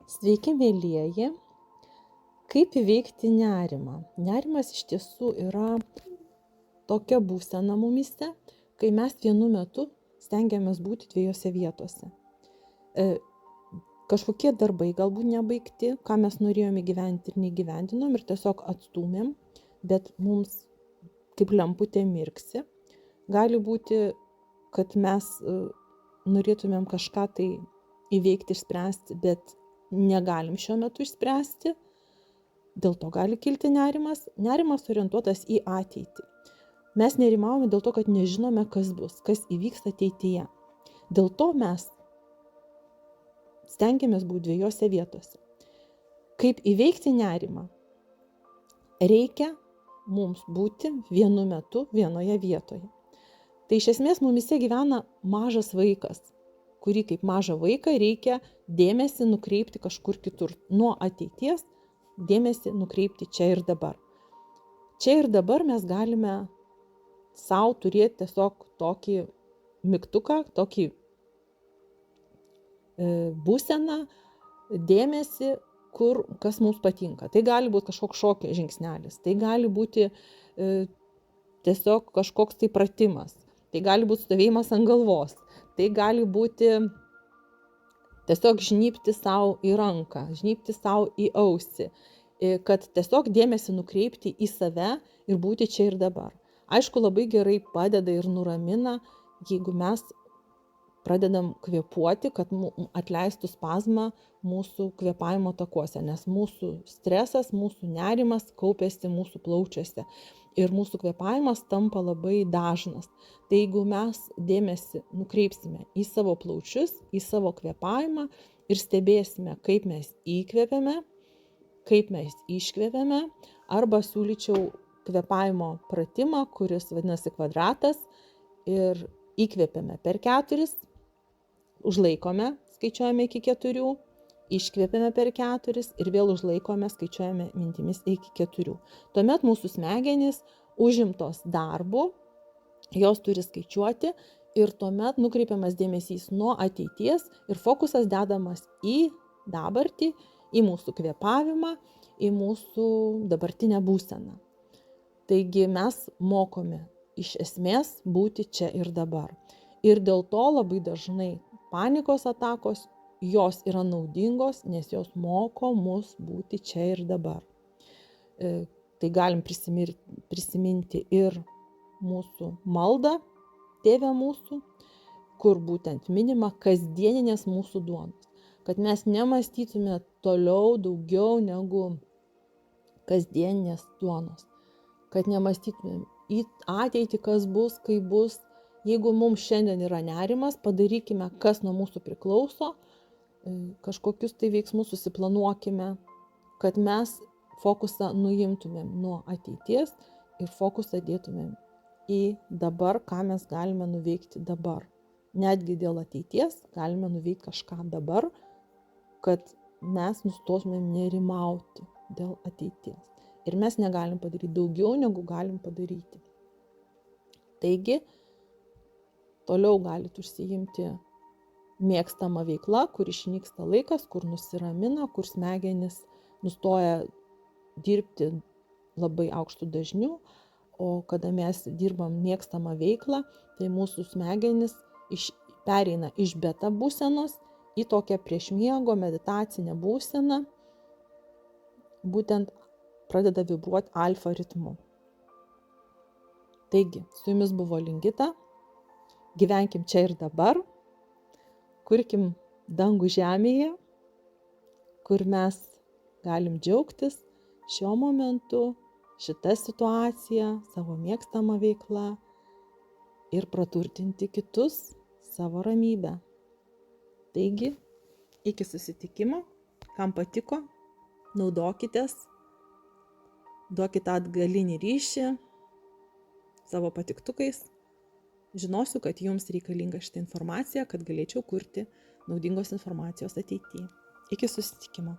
Sveiki, mielieji. Kaip įveikti nerimą? Nerimas iš tiesų yra tokia būsena mumyse, kai mes vienu metu stengiamės būti dviejose vietose. Kažkokie darbai galbūt nebaigti, ką mes norėjome gyventi ir negyvendinom ir tiesiog atstūmėm, bet mums kaip lemputė mirksi. Gali būti, kad mes norėtumėm kažką tai įveikti, išspręsti, bet negalim šiuo metu išspręsti. Dėl to gali kilti nerimas. Nerimas orientuotas į ateitį. Mes nerimaujame dėl to, kad nežinome, kas bus, kas įvyks ateityje. Dėl to mes stengiamės būti dviejose vietose. Kaip įveikti nerimą? Reikia mums būti vienu metu vienoje vietoje. Tai iš esmės mumyse gyvena mažas vaikas, kurį kaip mažą vaiką reikia dėmesį nukreipti kažkur kitur. Nuo ateities dėmesį nukreipti čia ir dabar. Čia ir dabar mes galime sau turėti tiesiog tokį mygtuką, tokį būseną, dėmesį, kas mums patinka. Tai gali būti kažkoks šokio žingsnelis, tai gali būti tiesiog kažkoks tai pratimas, tai gali būti stovėjimas ant galvos, tai gali būti tiesiog žnybti savo į ranką, žnybti savo į ausį, kad tiesiog dėmesį nukreipti į save ir būti čia ir dabar. Aišku, labai gerai padeda ir nuramina, jeigu mes pradedam kvėpuoti, kad atleistų spazmą mūsų kvėpavimo takuose, nes mūsų stresas, mūsų nerimas kaupiasi mūsų plaučiuose ir mūsų kvėpavimas tampa labai dažnas. Tai jeigu mes dėmesį nukreipsime į savo plaučius, į savo kvėpavimą ir stebėsime, kaip mes įkvėpiame, kaip mes iškvėpiame, arba siūlyčiau kvėpavimo pratimą, kuris vadinasi kvadratas, ir įkvėpiame per 4, užlaikome, skaičiuojame iki 4, iškvėpiame per 4 ir vėl užlaikome, skaičiuojame mintimis iki 4. Tuomet mūsų smegenys užimtos darbu, jos turi skaičiuoti ir tuomet nukreipiamas dėmesys nuo ateities ir fokusas dedamas į dabartį, į mūsų kvėpavimą, į mūsų dabartinę būseną. Taigi mes mokome iš esmės būti čia ir dabar. Ir dėl to labai dažnai panikos atakos, jos yra naudingos, nes jos moko mus būti čia ir dabar. Tai galim prisiminti ir mūsų maldą, Tėve mūsų, kur būtent minima kasdieninės mūsų duonos. Kad mes nemąstytume toliau daugiau negu kasdieninės duonos. Kad nemąstytumėm į ateitį, kas bus, kaip bus. Jeigu mums šiandien yra nerimas, padarykime, kas nuo mūsų priklauso, kažkokius tai veiksmus susiplanuokime, kad mes fokusą nuimtumėm nuo ateities ir fokusą dėtumėm į dabar, ką mes galime nuveikti dabar. Netgi dėl ateities galime nuveikti kažką dabar, kad mes nustotumėm nerimauti dėl ateities. Ir mes negalim padaryti daugiau, negu galim padaryti. Taigi, toliau galite užsiimti mėgstamą veiklą, kur išnyksta laikas, kur nusiramina, kur smegenys nustoja dirbti labai aukštų dažnių, o kada mes dirbam mėgstamą veiklą, tai mūsų smegenys pereina iš beta būsenos į tokią priešmiego meditacinę būseną, būtent pradeda vibruoti alfa ritmu. Taigi, su jumis buvo Lingita, gyvenkim čia ir dabar, kurkim dangų žemėje, kur mes galim džiaugtis šiuo momentu, šitą situaciją, savo mėgstamą veiklą ir praturtinti kitus savo ramybę. Taigi, iki susitikimo, kam patiko, naudokitės, duokite atgalinį ryšį savo patiktukais. Žinosiu, kad jums reikalinga šitą informaciją, kad galėčiau kurti naudingos informacijos ateityje. Iki susitikimo.